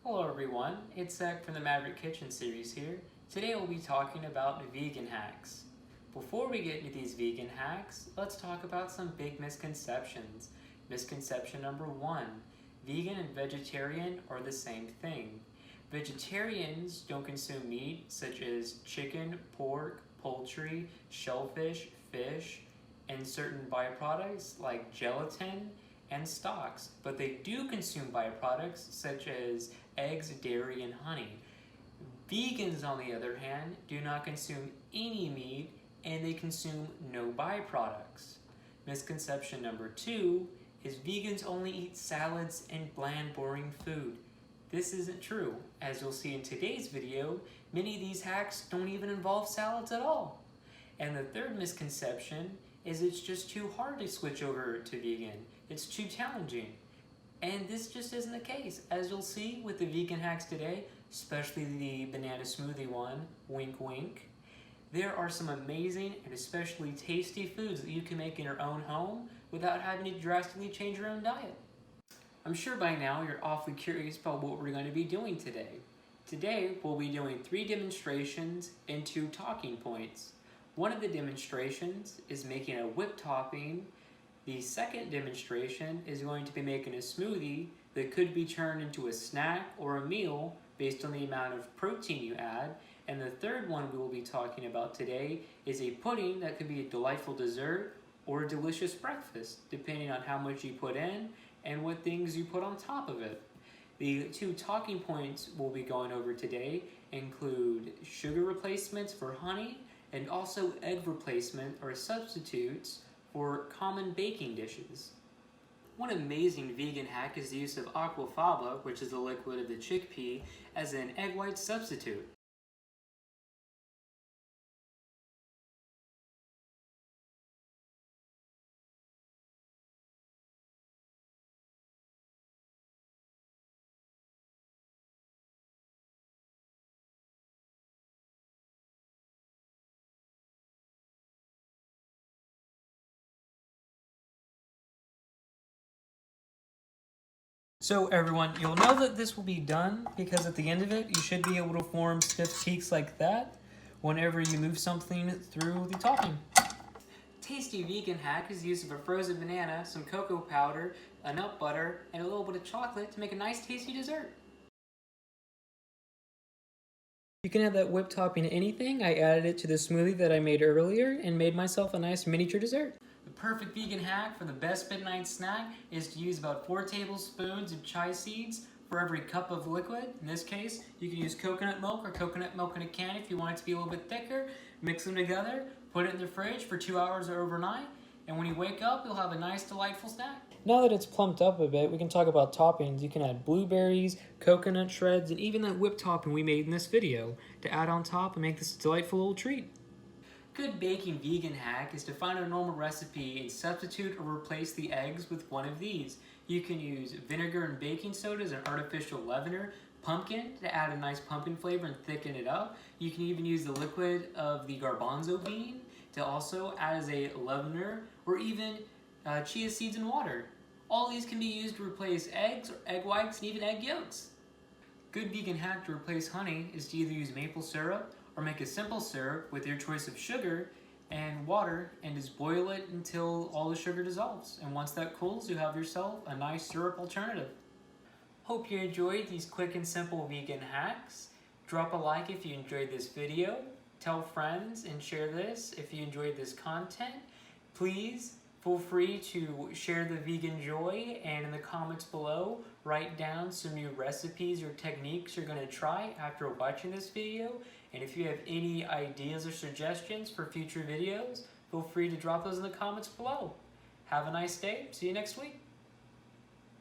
Hello everyone, it's Zach from the Maverick Kitchen series here. Today we'll be talking about vegan hacks. Before we get into these vegan hacks, let's talk about some big misconceptions. Misconception number 1, vegan and vegetarian are the same thing. Vegetarians don't consume meat such as chicken, pork, poultry, shellfish, fish, and certain byproducts like gelatin and stocks, but they do consume byproducts such as eggs, dairy, and honey. Vegans, on the other hand, do not consume any meat and they consume no byproducts. Misconception number 2 is vegans only eat salads and bland, boring food. This isn't true. As you'll see in today's video, many of these hacks don't even involve salads at all. And the third misconception is it's just too hard to switch over to vegan. It's too challenging. And this just isn't the case. As you'll see with the vegan hacks today, especially the banana smoothie one, wink wink, there are some amazing and especially tasty foods that you can make in your own home without having to drastically change your own diet. I'm sure by now you're awfully curious about what we're going to be doing today. Today we'll be doing 3 demonstrations and 2 talking points. One of the demonstrations is making a whipped topping. The second demonstration is going to be making a smoothie that could be turned into a snack or a meal based on the amount of protein you add. And the third one we will be talking about today is a pudding that could be a delightful dessert or a delicious breakfast, depending on how much you put in and what things you put on top of it. The 2 talking points we'll be going over today include sugar replacements for honey and also egg replacement or substitutes for common baking dishes. One amazing vegan hack is the use of aquafaba, which is the liquid of the chickpea, as an egg white substitute. So everyone, you'll know that this will be done because at the end of it, you should be able to form stiff peaks like that whenever you move something through the topping. Tasty vegan hack is the use of a frozen banana, some cocoa powder, a nut butter, and a little bit of chocolate to make a nice tasty dessert. You can add that whipped topping to anything. I added it to the smoothie that I made earlier and made myself a nice miniature dessert. The perfect vegan hack for the best midnight snack is to use about 4 tablespoons of chia seeds for every cup of liquid. In this case, you can use coconut milk or coconut milk in a can if you want it to be a little bit thicker. Mix them together, put it in the fridge for 2 hours or overnight, and when you wake up, you'll have a nice, delightful snack. Now that it's plumped up a bit, we can talk about toppings. You can add blueberries, coconut shreds, and even that whipped topping we made in this video to add on top and make this a delightful little treat. Good baking vegan hack is to find a normal recipe and substitute or replace the eggs with one of these. You can use vinegar and baking soda as an artificial leavener, pumpkin to add a nice pumpkin flavor and thicken it up. You can even use the liquid of the garbanzo bean to also add as a leavener, or even chia seeds and water. All these can be used to replace eggs or egg whites and even egg yolks. Good vegan hack to replace honey is to either use maple syrup or make a simple syrup with your choice of sugar and water and just boil it until all the sugar dissolves. And once that cools, you have yourself a nice syrup alternative. Hope you enjoyed these quick and simple vegan hacks. Drop a like if you enjoyed this video. Tell friends and share this if you enjoyed this content. Please feel free to share the vegan joy, and in the comments below, write down some new recipes or techniques you're going to try after watching this video. And if you have any ideas or suggestions for future videos, feel free to drop those in the comments below. Have a nice day. See you next week.